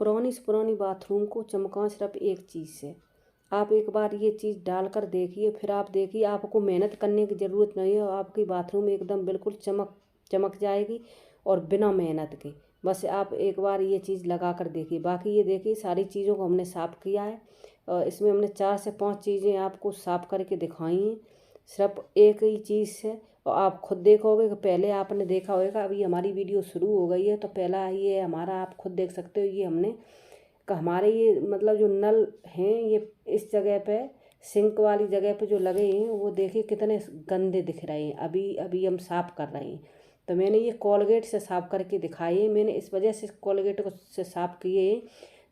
पुरानी से पुरानी बाथरूम को चमकाएं सिर्फ एक चीज़ से। आप एक बार ये चीज़ डालकर देखिए, फिर आप देखिए आपको मेहनत करने की ज़रूरत नहीं है, आपकी बाथरूम एकदम बिल्कुल चमक जाएगी और बिना मेहनत के। बस आप एक बार ये चीज़ लगा कर देखिए। बाकी ये देखिए सारी चीज़ों को हमने साफ़ किया है और इसमें हमने 4 से 5 चीज़ें आपको साफ़ करके दिखाई हैं सिर्फ एक ही चीज़ से। और आप खुद देखोगे कि पहले आपने देखा होगा, अभी हमारी वीडियो शुरू हो गई है तो पहला ये हमारा आप खुद देख सकते हो। ये हमने हमारे ये मतलब जो नल हैं ये इस जगह पे सिंक वाली जगह पे जो लगे हैं वो देखिए कितने गंदे दिख रहे हैं। अभी अभी हम साफ़ कर रहे हैं तो मैंने ये कोलगेट से साफ़ करके दिखाई है। मैंने इस वजह से कोलगेट को से साफ़ किए हैं।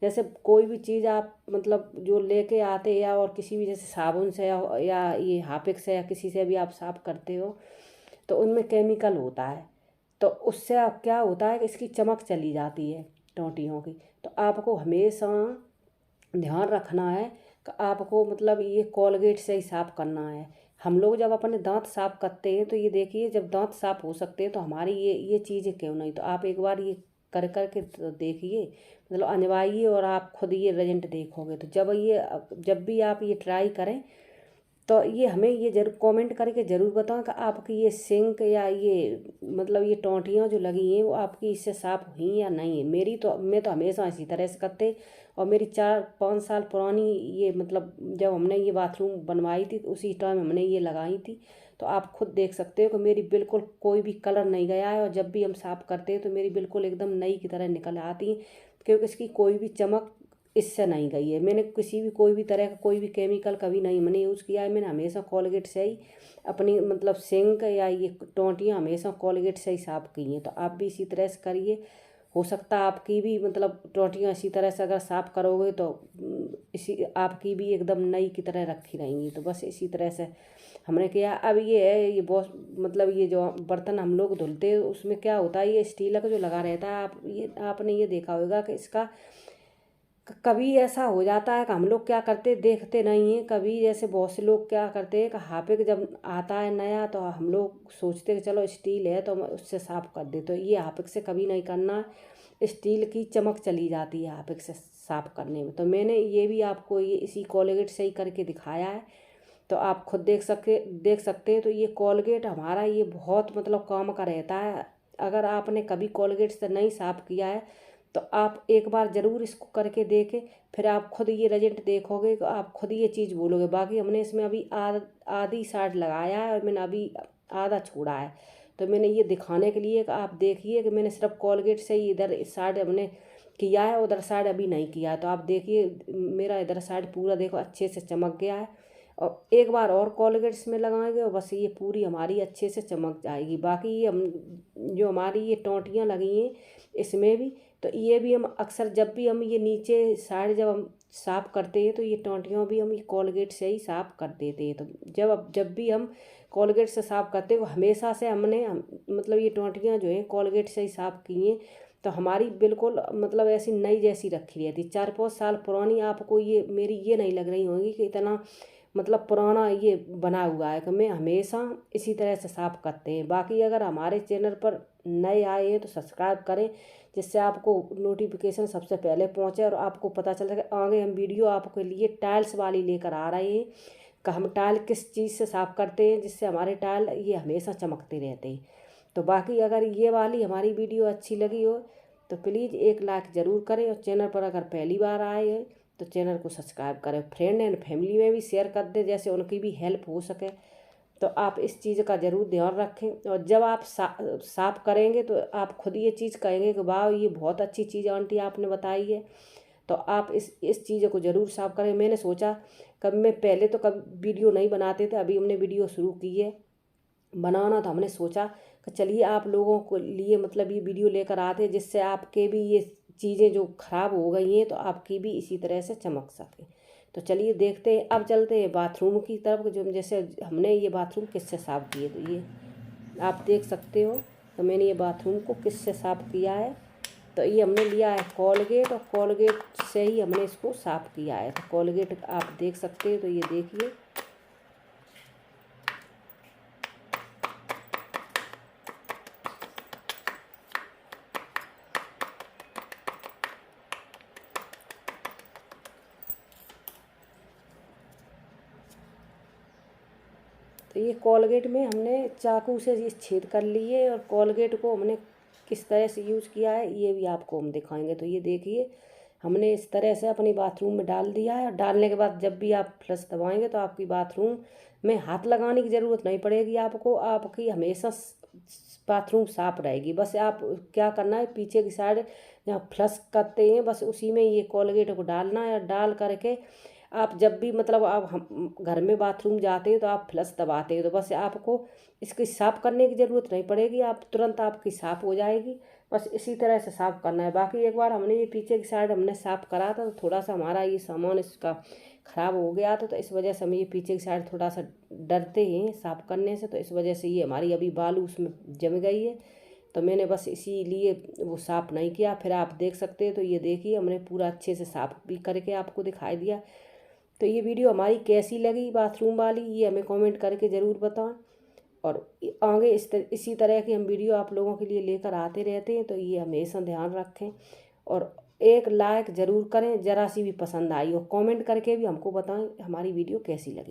जैसे कोई भी चीज़ आप मतलब जो लेके आते या और किसी भी जैसे साबुन से या ये हार्पिक से या किसी से भी आप साफ़ करते हो तो उनमें केमिकल होता है, तो उससे आप क्या होता है कि इसकी चमक चली जाती है टोंटियों की। तो आपको हमेशा ध्यान रखना है कि आपको मतलब ये कोलगेट से ही साफ़ करना है। हम लोग जब अपने दांत साफ़ करते हैं तो ये देखिए जब दांत साफ़ हो सकते हैं तो हमारी ये चीज़ें क्यों नहीं। तो आप एक बार ये कर के तो देखिए, मतलब अजमाइए और आप खुद ये रिजल्ट देखोगे। तो जब भी आप ये ट्राई करें तो ये हमें ये जरूर कमेंट करके ज़रूर बताओ कि आपकी ये सिंक या ये मतलब ये टोंटियाँ जो लगी हैं वो आपकी इससे साफ़ हुई या नहीं है। मैं तो हमेशा इसी तरह से करते और मेरी 4-5 साल पुरानी ये मतलब जब हमने ये बाथरूम बनवाई थी तो उसी टाइम हमने ये लगाई थी। तो आप खुद देख सकते हो कि मेरी बिल्कुल कोई भी कलर नहीं गया है और जब भी हम साफ़ करते हैं तो मेरी बिल्कुल एकदम नई की तरह निकल आती है, क्योंकि इसकी कोई भी चमक इससे नहीं गई है। मैंने किसी भी कोई भी तरह का कोई भी केमिकल कभी नहीं मैंने यूज़ किया है। मैंने हमेशा कोलगेट से ही अपनी मतलब सिंक या ये टोंटियाँ हमेशा कोलगेट से ही साफ़ की हैं। तो आप भी इसी तरह से करिए। हो सकता है आपकी भी मतलब टोंटियाँ इसी तरह से अगर साफ़ करोगे तो इसी आपकी भी एकदम नई की तरह रखी रहेंगी। तो बस इसी तरह से हमने किया। अब ये है ये बहुत मतलब ये जो बर्तन हम लोग धुलते हैं उसमें क्या होता है, ये स्टील का जो लगा रहता है आपने ये देखा होगा कि इसका कभी ऐसा हो जाता है कि हम लोग क्या करते देखते नहीं हैं। कभी जैसे बहुत से लोग क्या करते हैं कि हार्पिक जब आता है नया तो हम लोग सोचते हैं कि चलो स्टील है तो उससे साफ़ कर दे। तो ये हार्पिक से कभी नहीं करना है, स्टील की चमक चली जाती है हार्पिक से साफ़ करने में। तो मैंने ये भी आपको ये इसी कोलगेट से ही करके दिखाया है, तो आप खुद देख सकते हैं। तो ये कोलगेट हमारा ये बहुत मतलब काम का रहता है। अगर आपने कभी कोलगेट से नहीं साफ़ किया है तो आप एक बार ज़रूर इसको करके देखें, फिर आप खुद ये रिजल्ट देखोगे तो आप खुद ये चीज़ बोलोगे। बाकी हमने इसमें अभी आधी साइड लगाया है और मैंने अभी आधा छोड़ा है। तो मैंने ये दिखाने के लिए कि आप देखिए कि मैंने सिर्फ कोलगेट से ही इधर इस साइड हमने किया है, उधर साइड अभी नहीं किया है। तो आप देखिए मेरा इधर साइड पूरा देखो अच्छे से चमक गया है और एक बार और कोलगेट्स में लगाएंगे और बस ये पूरी हमारी अच्छे से चमक जाएगी। बाकी ये हम जो हमारी ये टोंटियाँ लगी हैं इसमें भी, तो ये भी हम अक्सर जब भी हम ये नीचे साइड जब हम साफ़ करते हैं तो ये टोंटियाँ भी हम ये कोलगेट से ही साफ़ कर देते हैं। तो जब भी हम कोलगेट से साफ़ करते हैं हमेशा से मतलब ये टोंटियाँ जो हैं कोलगेट से ही साफ़ की हैं। तो हमारी बिल्कुल मतलब ऐसी नई जैसी रखी रहती। 4-5 साल पुरानी आपको ये मेरी ये नहीं लग रही होगी कि इतना मतलब पुराना ये बना हुआ है। कि मैं हमेशा इसी तरह से साफ़ करते हैं। बाकी अगर हमारे चैनल पर नए आए हैं तो सब्सक्राइब करें, जिससे आपको नोटिफिकेशन सबसे पहले पहुंचे और आपको पता चल सके आगे हम वीडियो आपके लिए टाइल्स वाली लेकर आ रहे हैं कि हम टाइल किस चीज़ से साफ़ करते हैं जिससे हमारे टाइल ये हमेशा चमकते रहते हैं। तो बाकी अगर ये वाली हमारी वीडियो अच्छी लगी हो तो प्लीज़ एक लाइक ज़रूर करें और चैनल पर अगर पहली बार आए हैं तो चैनल को सब्सक्राइब करें। फ्रेंड एंड फैमिली में भी शेयर कर दें जैसे उनकी भी हेल्प हो सके। तो आप इस चीज़ का ज़रूर ध्यान रखें और जब आप साफ़ करेंगे तो आप खुद ये चीज़ कहेंगे कि वाह ये बहुत अच्छी चीज़ आंटी आपने बताई है। तो आप इस चीज़ को ज़रूर साफ़ करें। मैंने सोचा कभी मैं पहले तो कभी वीडियो नहीं बनाते थे, अभी हमने वीडियो शुरू की है बनाना। तो हमने सोचा कि चलिए आप लोगों को लिए मतलब ये वीडियो लेकर आते हैं जिससे आपके भी ये चीज़ें जो ख़राब हो गई हैं तो आपकी भी इसी तरह से चमक सके। तो चलिए देखते हैं। अब चलते हैं बाथरूम की तरफ, जो जैसे हमने ये बाथरूम किससे साफ़ किए। तो ये आप देख सकते हो तो मैंने ये बाथरूम को किससे साफ़ किया है। तो ये हमने लिया है कोलगेट और कोलगेट से ही हमने इसको साफ़ किया है। तो कोलगेट आप देख सकते हो। तो ये देखिए तो ये कोलगेट में हमने चाकू से ये छेद कर लिए और कोलगेट को हमने किस तरह से यूज़ किया है ये भी आपको हम दिखाएंगे। तो ये देखिए हमने इस तरह से अपनी बाथरूम में डाल दिया है। डालने के बाद जब भी आप फ्लश दबाएंगे तो आपकी बाथरूम में हाथ लगाने की ज़रूरत नहीं पड़ेगी आपको, आपकी हमेशा बाथरूम साफ रहेगी। बस आप क्या करना है, पीछे की साइड जहाँ फ्लश करते हैं बस उसी में ये कोलगेट को डालना है। डाल करके आप जब भी मतलब आप हम घर में बाथरूम जाते हैं तो आप फ्लश दबाते हैं तो बस आपको इसकी साफ़ करने की ज़रूरत नहीं पड़ेगी, आप तुरंत आपकी साफ़ हो जाएगी। बस इसी तरह से साफ़ करना है। बाकी एक बार हमने ये पीछे की साइड हमने साफ़ करा था तो थोड़ा सा हमारा ये सामान इसका ख़राब हो गया था, तो इस वजह से हम ये पीछे की साइड थोड़ा सा डरते हैं साफ़ करने से, तो इस वजह से ये हमारी अभी बालू उसमें जम गई है। तो मैंने बस इसीलिए वो साफ़ नहीं किया। फिर आप देख सकते हैं, तो ये देखिए हमने पूरा अच्छे से साफ़ भी करके आपको दिखाई दिया। तो ये वीडियो हमारी कैसी लगी बाथरूम वाली, ये हमें कमेंट करके ज़रूर बताएं। और आगे इसी तरह की हम वीडियो आप लोगों के लिए लेकर आते रहते हैं, तो ये हमेशा ध्यान रखें और एक लाइक ज़रूर करें ज़रा सी भी पसंद आई हो। कमेंट करके भी हमको बताएं हमारी वीडियो कैसी लगी।